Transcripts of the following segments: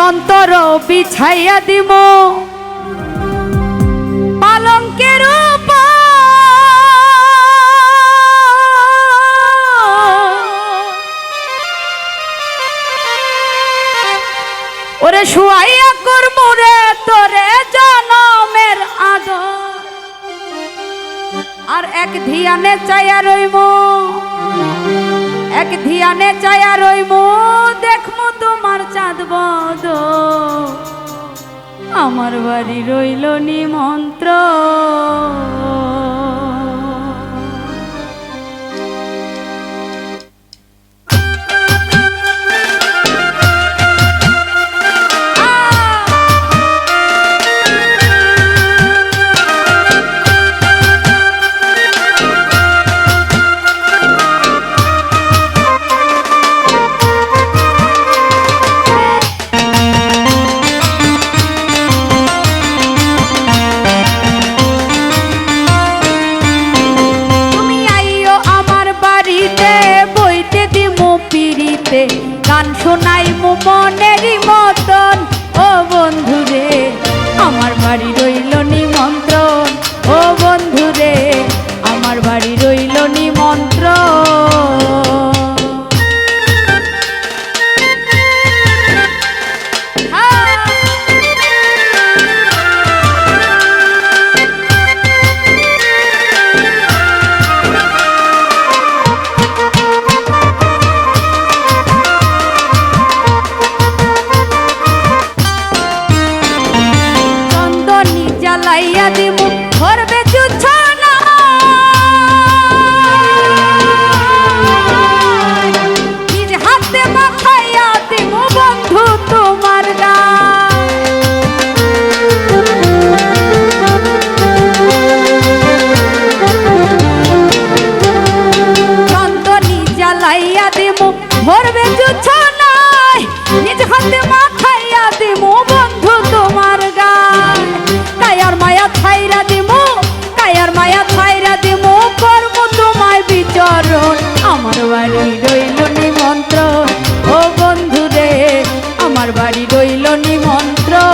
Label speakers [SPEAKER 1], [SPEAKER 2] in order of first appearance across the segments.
[SPEAKER 1] অন্তর বিছাইয়া দিব পালঙ্কের উপর, ওরে শুয়াইয়া করমু রে তোরে জনমের আদর, আর এক ধিয়ানে চাইয়া রইব, এক ধিয়ানে চাইয়া রইব দেখমু তোমার চাঁদ বদর, আমার বাড়ি রইল নিমন্ত্রণ। গান শোনাই মনেরই মতন, ও বন্ধুরে আমার বাড়ি রইল নিমন্ত্রণ, ও বন্ধুরে আমার বাড়ি রইল নিমন্ত্রণ। ভরবে জুছনায় নিজ হাতে মাখাইয়া দিমু বন্ধু তোমার গায়, কায়ার মায়া ছাইরা দিমু, কায়ার মায়া ছাইরা দিমু করবো তোমায় বিচরণ, আমার বাড়ি রইল নিমন্ত্রণ, ও বন্ধু রে আমার বাড়ি রইল নিমন্ত্রণ।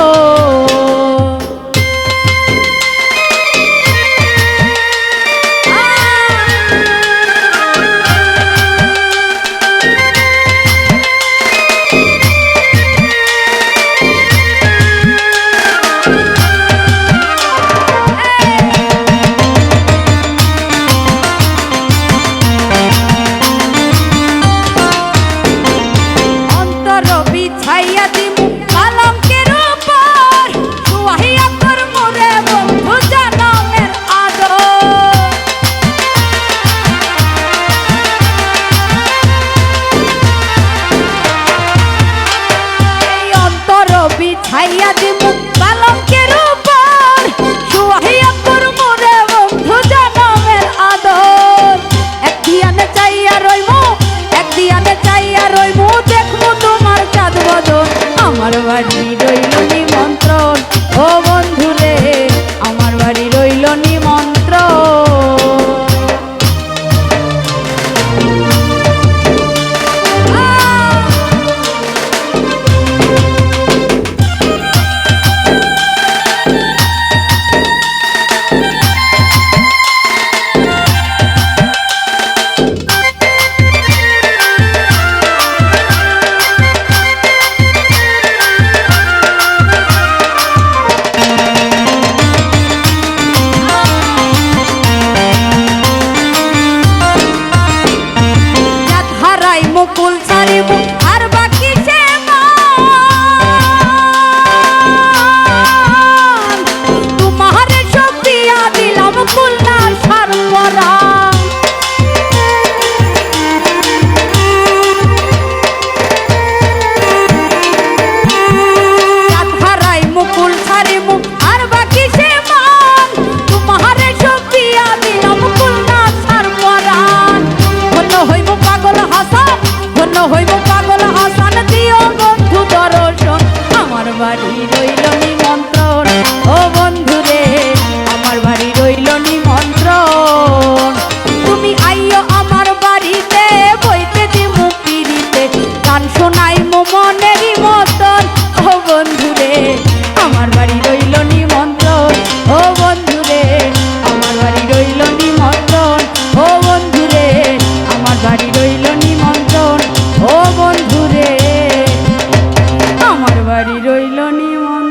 [SPEAKER 1] ছাইয়া দিমু পালঙ্কের উপর, শুয়াইয়া করমু রে বন্ধু জনমের আদর, এক ধিয়ানে চাইয়া রইমু, এক ধিয়ানে চাইয়া রইমু দেখমু তোমার চাঁদ বদর, আমার বাড়ি রইল নিমন্ত্রণ, ও বন্ধু রে আমার বাড়ি রইল নিমন্ত্রণ। মুকুল ছাড়িবু আর বাকি সে তোমার সব দিয়া দিলাম খুলনা সারপরা, হারাই মুকুল ছাড়িবু আর বাকি সে তোমার সব দিয়া দিলাম খুলনা সারপরা, ধন্য হইব পাগল হাসান, ধন্য হইব পাগল হাসান দিও বন্ধু দর্শন, আমার বাড়ি রইল নিমন্ত্রণ, ও বন্ধু রে আমার বাড়ি রইল নিমন্ত্রণ। তুমি আইও আমার বাড়িতে বইতে দিমু পিড়িতে, গান শোনাই মনেরই মতন, ও আমার বাড়ি রইল নিমন্ত্রণ।